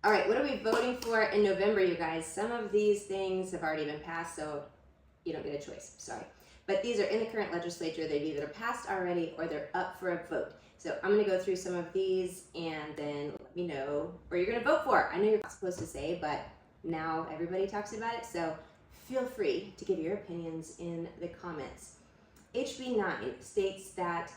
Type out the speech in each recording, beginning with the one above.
All right, what are we voting for in November, you guys? Some of these things have already been passed, so you don't get a choice, sorry. But these are in the current legislature. They've either passed already or they're up for a vote. So I'm gonna go through some of these and then let me know where you're gonna vote for. I know you're not supposed to say, but now everybody talks about it, so feel free to give your opinions in the comments. HB 9 states that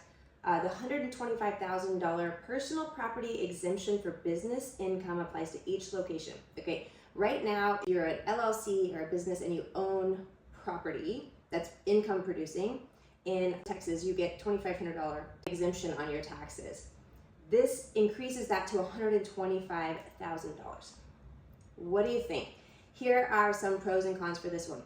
the $125,000 personal property exemption for business income applies to each location. Okay, right now, if you're an LLC or a business and you own property that's income producing, in Texas, you get $2,500 exemption on your taxes. This increases that to $125,000. What do you think? Here are some pros and cons for this one.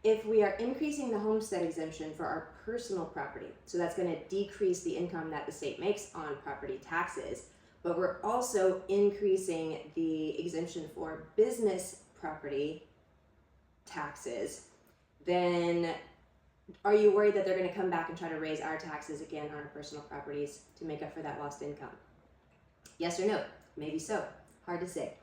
If we are increasing the homestead exemption for our personal property, so that's going to decrease the income that the state makes on property taxes, but we're also increasing the exemption for business property taxes, then are you worried that they're going to come back and try to raise our taxes again on our personal properties to make up for that lost income? Yes or no? Maybe so. Hard to say.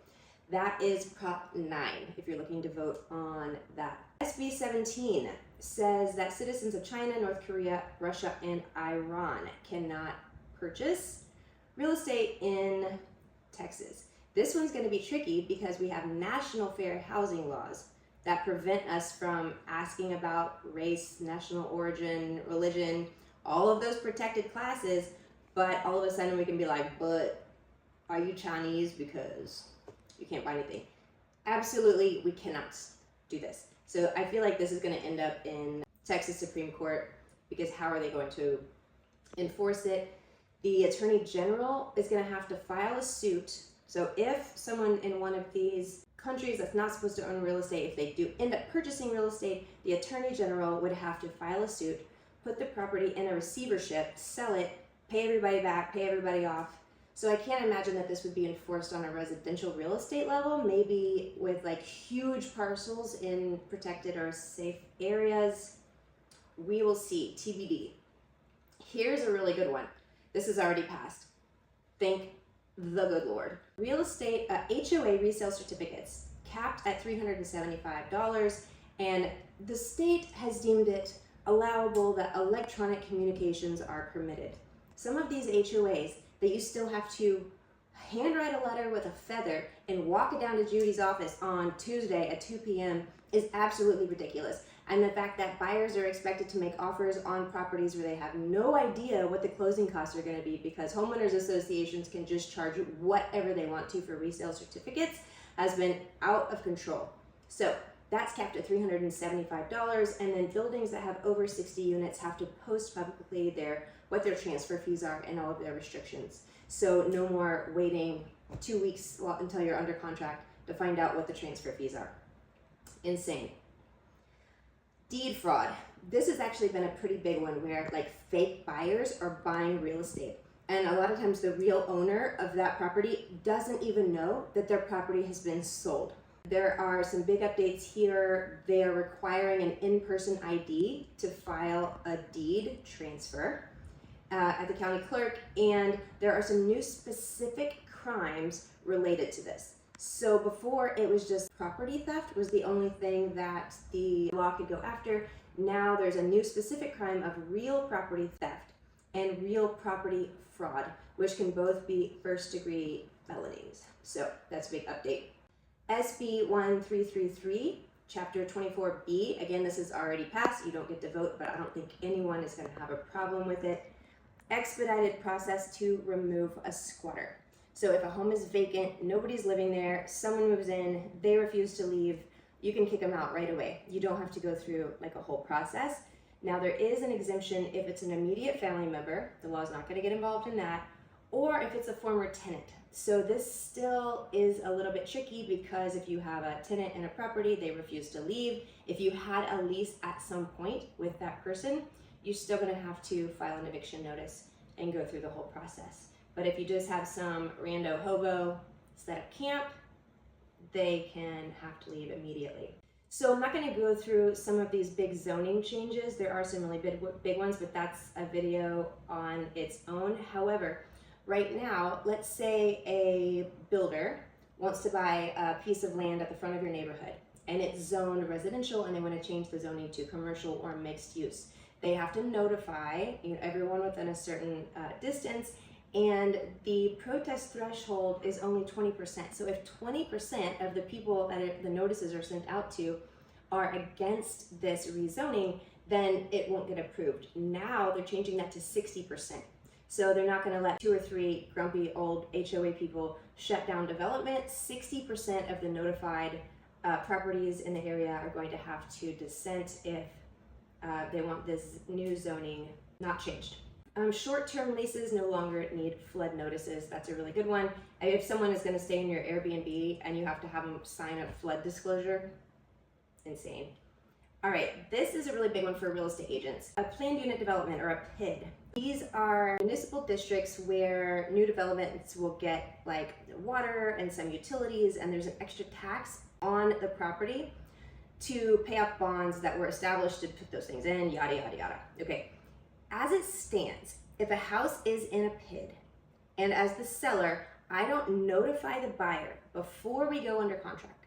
That is Prop 9, if you're looking to vote on that. SB 17 says that citizens of China, North Korea, Russia, and Iran cannot purchase real estate in Texas. This one's going to be tricky because we have national fair housing laws that prevent us from asking about race, national origin, religion, all of those protected classes, but all of a sudden we can be like, but are you Chinese because you can't buy anything? Absolutely, we cannot do this. So I feel like this is going to end up in Texas Supreme Court because how are they going to enforce it? The Attorney General is going to have to file a suit. So if someone in one of these countries that's not supposed to own real estate, if they do end up purchasing real estate, the Attorney General would have to file a suit, put the property in a receivership, sell it, pay everybody back, pay everybody off. So I can't imagine that this would be enforced on a residential real estate level, maybe with like huge parcels in protected or safe areas. We will see, TBD. Here's a really good one. This is already passed. Thank the good Lord. Real estate, HOA resale certificates capped at $375, and the state has deemed it allowable that electronic communications are permitted. Some of these HOAs that you still have to handwrite a letter with a feather and walk it down to Judy's office on Tuesday at 2 p.m. is absolutely ridiculous. And the fact that buyers are expected to make offers on properties where they have no idea what the closing costs are going to be because homeowners associations can just charge whatever they want to for resale certificates has been out of control. So that's capped at $375, and then buildings that have over 60 units have to post publicly what their transfer fees are and all of their restrictions. So no more waiting 2 weeks until you're under contract to find out what the transfer fees are. Insane. Deed fraud. This has actually been a pretty big one where like fake buyers are buying real estate. And a lot of times the real owner of that property doesn't even know that their property has been sold. There are some big updates here. They are requiring an in-person ID to file a deed transfer at the county clerk, and there are some new specific crimes related to this. So before it was just property theft was the only thing that the law could go after. Now there's a new specific crime of real property theft and real property fraud, which can both be first-degree felonies. So that's a big update. SB 1333, Chapter 24B, again, this is already passed. You don't get to vote, but I don't think anyone is going to have a problem with it. Expedited process to remove a squatter. So if a home is vacant, nobody's living there, someone moves in, they refuse to leave, you can kick them out right away. You don't have to go through like a whole process. Now there is an exemption if it's an immediate family member, the law is not going to get involved in that, or if it's a former tenant. So this still is a little bit tricky because if you have a tenant in a property, they refuse to leave. If you had a lease at some point with that person, you're still going to have to file an eviction notice and go through the whole process. But if you just have some rando hobo set up camp, they can have to leave immediately. So I'm not going to go through some of these big zoning changes. There are some really big ones, but that's a video on its own. However, right now, let's say a builder wants to buy a piece of land at the front of your neighborhood and it's zoned residential and they want to change the zoning to commercial or mixed use. They have to notify everyone within a certain distance, and the protest threshold is only 20%. So if 20% of the people that the notices are sent out to are against this rezoning, then it won't get approved. Now they're changing that to 60%. So they're not going to let 2 or 3 grumpy old HOA people shut down development. 60% of the notified properties in the area are going to have to dissent if they want this new zoning not changed. Short-term leases no longer need flood notices. That's a really good one. If someone is going to stay in your Airbnb and you have to have them sign a flood disclosure, insane. All right, this is a really big one for real estate agents. A planned unit development, or a PID. These are municipal districts where new developments will get like water and some utilities, and there's an extra tax on the property to pay off bonds that were established to put those things in, yada, yada, yada. Okay, as it stands, if a house is in a PID, and as the seller, I don't notify the buyer before we go under contract,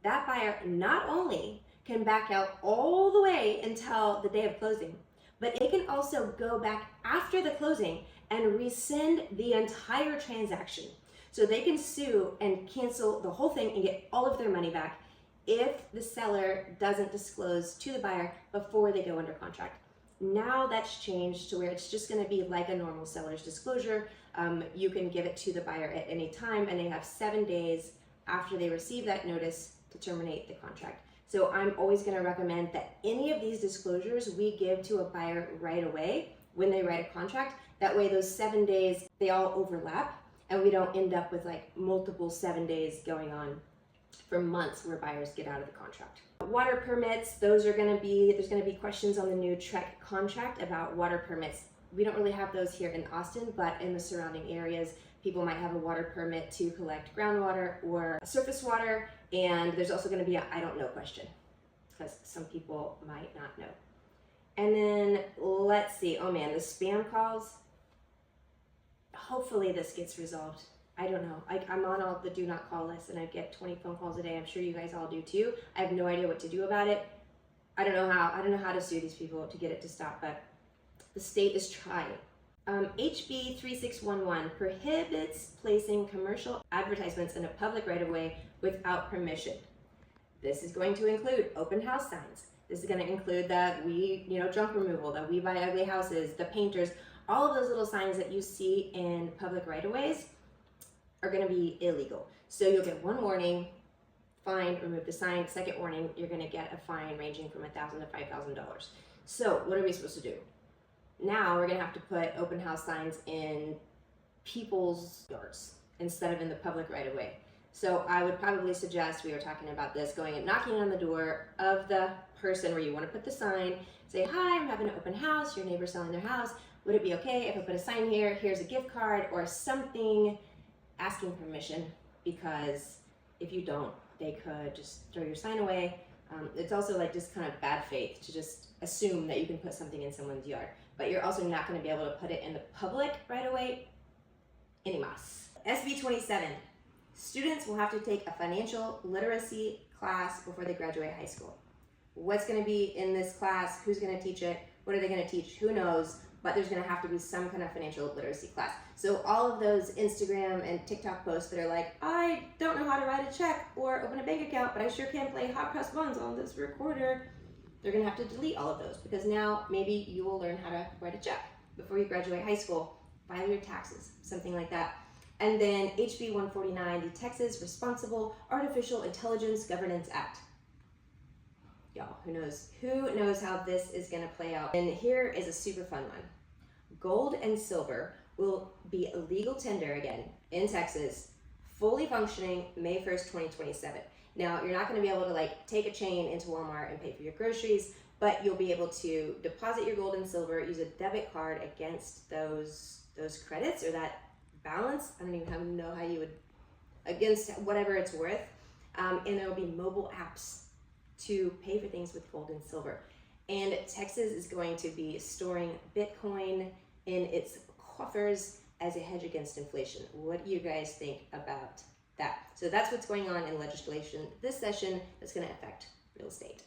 that buyer not only can back out all the way until the day of closing, but it can also go back after the closing and rescind the entire transaction. So they can sue and cancel the whole thing and get all of their money back if the seller doesn't disclose to the buyer before they go under contract. Now that's changed to where it's just going to be like a normal seller's disclosure. You can give it to the buyer at any time, and they have 7 days after they receive that notice to terminate the contract. So I'm always going to recommend that any of these disclosures we give to a buyer right away when they write a contract. That way those 7 days, they all overlap, and we don't end up with like multiple 7 days going on for months where buyers get out of the contract. Water permits, there's going to be questions on the new TREC contract about water permits. We don't really have those here in Austin, but in the surrounding areas, people might have a water permit to collect groundwater or surface water, and there's also going to be a I don't know question, because some people might not know. And then let's see, oh man, the spam calls, hopefully this gets resolved. I don't know. I'm on all the do not call lists and I get 20 phone calls a day. I'm sure you guys all do too. I have no idea what to do about it. I don't know how to sue these people to get it to stop, but the state is trying. HB 3611 prohibits placing commercial advertisements in a public right-of-way without permission. This is going to include open house signs. This is going to include the junk removal, the we buy ugly houses, the painters, all of those little signs that you see in public right-of-ways are going to be illegal. So you'll get one warning, fine, remove the sign. Second warning, you're going to get a fine ranging from $1,000 to $5,000. So what are we supposed to do? Now we're going to have to put open house signs in people's yards instead of in the public right away. So I would probably suggest, we were talking about this, going and knocking on the door of the person where you want to put the sign, say, hi, I'm having an open house, your neighbor's selling their house. Would it be okay if I put a sign here? Here's a gift card or something, asking permission, because if you don't, they could just throw your sign away. It's also like just kind of bad faith to just assume that you can put something in someone's yard, but you're also not going to be able to put it in the public right away. Anymas. SB 27. Students will have to take a financial literacy class before they graduate high school. What's going to be in this class? Who's going to teach it? What are they going to teach? Who knows? But there's going to have to be some kind of financial literacy class. So all of those Instagram and TikTok posts that are like, I don't know how to write a check or open a bank account, but I sure can play hot cross buns on this recorder, they're going to have to delete all of those, because now maybe you will learn how to write a check before you graduate high school, file your taxes, something like that. And then HB 149, the Texas Responsible Artificial Intelligence Governance Act. Y'all, who knows how this is going to play out. And here is a super fun one. Gold and silver will be a legal tender again in Texas, fully functioning May 1st, 2027. Now, you're not going to be able to like take a chain into Walmart and pay for your groceries, but you'll be able to deposit your gold and silver, use a debit card against those credits or that balance. I don't even know how you would, against whatever it's worth. And there will be mobile apps to pay for things with gold and silver. And Texas is going to be storing Bitcoin in its coffers as a hedge against inflation. What do you guys think about that. So that's what's going on in legislation this session that's going to affect real estate.